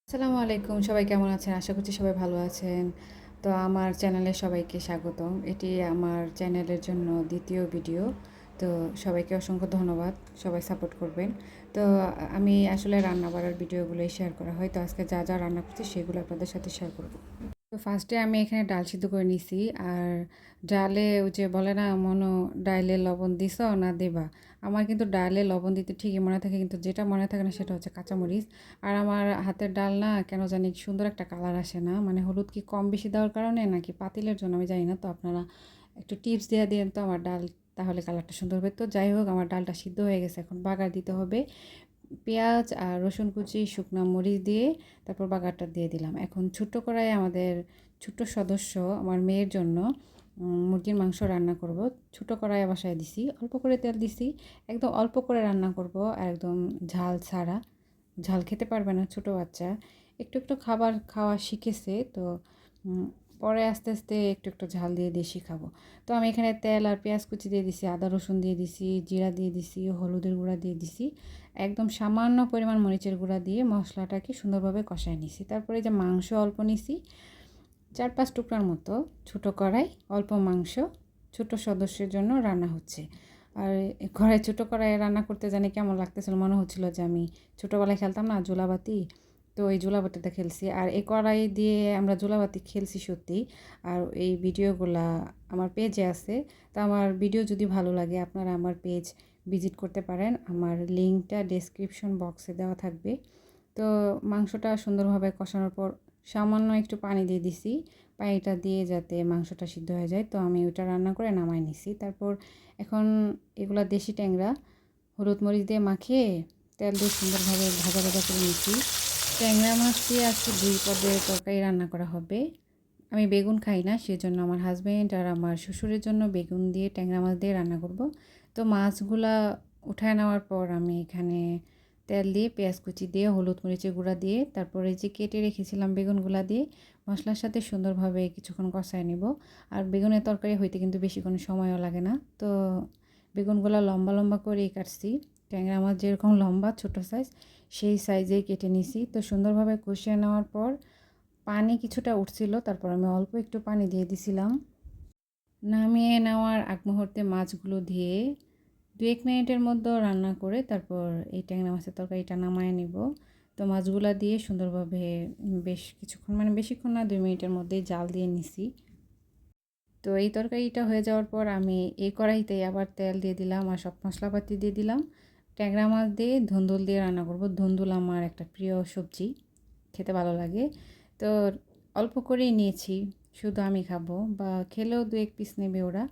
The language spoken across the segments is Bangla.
আসসালামু আলাইকুম, সবাই কেমন আছেন? আশা করছি সবাই ভালো আছেন। তো আমার চ্যানেলে সবাইকে স্বাগতম। এটি আমার চ্যানেলের জন্য দ্বিতীয় ভিডিও। তো সবাইকে অসংখ্য ধন্যবাদ। সবাই সাপোর্ট করবেন। তো আমি আসলে রান্না-বাড়ার ভিডিওগুলোই শেয়ার করা হয়। তো আজকে যা রান্না করছি সেগুলো আপনাদের সাথে শেয়ার করব। তো ফার্স্টে আমি এখানে ডাল সিদ্ধ করে নিছি। আর ডালে ওই যে বলে না ডাইলে লবণ দিছো না দিবা। আমার কিন্তু ডালে লবণ দিতে ঠিকই মনে থাকে, কিন্তু যেটা মনে থাকে না সেটা হচ্ছে কাঁচামরিচ। আর আমার হাতের ডাল না কেন জানি সুন্দর একটা কালার আসে না, মানে হলুদ কি কম বেশি দেওয়ার কারণে নাকি পাতিলের জন্য আমি জানি না। তো আপনারা একটু টিপস দিয়ে দিন তো আমার ডাল, তাহলে কালারটা সুন্দর হবে। তো যাই হোক, আমার ডালটা সিদ্ধ হয়ে গেছে, এখন বাগার দিতে হবে। পেঁয়াজ আর রসুন কুচি, শুকনো মরিচ দিয়ে তারপর বাগারটা দিয়ে দিলাম। এখন ছোট্ট কড়াইয়ে আমাদের ছোট্ট সদস্য আমার মেয়ের জন্য মুরগির মাংস রান্না করব। ছোটো কড়াইয়ে বসায় দিছি, অল্প করে তেল দিছি, একদম অল্প করে রান্না করব আর একদম ঝাল ছাড়া। ঝাল খেতে পারবে না ছোটো বাচ্চা, একটু একটু খাবার খাওয়া শিখেছে তো। পরে আস্তে আস্তে একটু একটু ঝাল দিয়ে দিয়ে শিখাবো। তো আমি এখানে তেল আর পেঁয়াজ কুচি দিয়ে দিছি, আদা রসুন দিয়ে দিছি, জিরা দিয়ে দিছি, হলুদের গুঁড়া দিয়ে দিছি, একদম সামান্য পরিমাণ মরিচের গুঁড়া দিয়ে মশলাটাকে সুন্দরভাবে কষায় নিছি। তারপরে যে মাংস অল্প নিছি, 4-5 টুকরার মতো, ছোটো কড়াই, অল্প মাংস, ছোট সদস্যের জন্য রান্না হচ্ছে। আর ছোটো কড়াইয়ে রান্না করতে জানি কেমন লাগতেছিল, মনে হচ্ছিল যে আমি ছোটোবেলায় খেলতাম না জোলাবাতি, তো এই জোলাবাতিটা খেলছি। আর এই কড়াই দিয়ে আমরা জোলাবাতি খেলছি সত্যি। আর এই ভিডিওগুলা আমার পেজে আছে। তো আমার ভিডিও যদি ভালো লাগে আপনারা আমার পেজ ভিজিট করতে পারেন, আমার লিঙ্কটা ডেসক্রিপশন বক্সে দেওয়া থাকবে। তো মাংসটা সুন্দরভাবে কষানোর পর সামান্য একটু পানি দিয়ে দিছি, পানিটা দিয়ে যাতে মাংসটা সিদ্ধ হয়ে যায়। তো আমি ওটা রান্না করে নামাই নিছি। তারপর এখন এগুলা দেশি ট্যাংরা হলুদ মরিচ দিয়ে মাখিয়ে তেল দিয়ে সুন্দরভাবে ভাজা ভাজা করে নিচ্ছি। ট্যাংরা মাছ দিয়ে আজকে 2 পদের তরকারি রান্না করা হবে। আমি বেগুন খাই না, সেজন্য আমার হাজব্যান্ড আর আমার শ্বশুরের জন্য বেগুন দিয়ে ট্যাংরা মাছ দিয়ে রান্না করব। তো মাছগুলা উঠায় নেওয়ার পর আমি এখানে তেল দিয়ে পেঁয়াজ কুচি দিয়ে হলুদ মরিচের গুঁড়া দিয়ে তারপরে যে কেটে রেখেছিলাম বেগুনগুলা দিয়ে মশলার সাথে সুন্দরভাবে কিছুক্ষণ কষায় নিব। আর বেগুনের তরকারি হইতে কিন্তু বেশি কোনো সময়ও লাগে না। তো বেগুনগুলা লম্বা লম্বা করেই কাটছি, ট্যাংরা মাছ যেরকম লম্বা ছোটো সাইজ সেই সাইজেই কেটে নিছি। তো সুন্দরভাবে কষিয়ে নেওয়ার পর পানি কিছুটা উঠছিল, তারপর আমি অল্প একটু পানি দিয়ে দিছিলাম। নামিয়ে নেওয়ার আগ মুহূর্তে মাছগুলো দিয়ে 2-1 মিনিটের মধ্যে রান্না করে তারপর এই ট্যাংরা মাছের তরকারিটা নামায় নিব। তো মাছগুলা দিয়ে সুন্দরভাবে বেশ কিছুক্ষণ, মানে বেশিক্ষণ না, 2 মিনিটের মধ্যেই জাল দিয়ে নিছি। তো এই তরকারিটা হয়ে যাওয়ার পর আমি এই কড়াইতেই আবার তেল দিয়ে দিলাম আর সব মশলাপাতি দিয়ে দিলাম। ট্যাংরা মাছ দিয়ে ধুন্দুল দিয়ে রান্না করব। ধুন্দুল আমার একটা প্রিয় সবজি, খেতে ভালো লাগে। তো অল্প করেই নিয়েছি, শুধু আমি খাবো, বা খেলেও 2-1 পিস নেবে ওরা।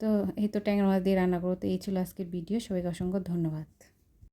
তো এই তো ট্যাংরা মাছ দিয়ে রান্না করবো। তো এই ছিল আজকের ভিডিও। সবাইকে অসংখ্য ধন্যবাদ।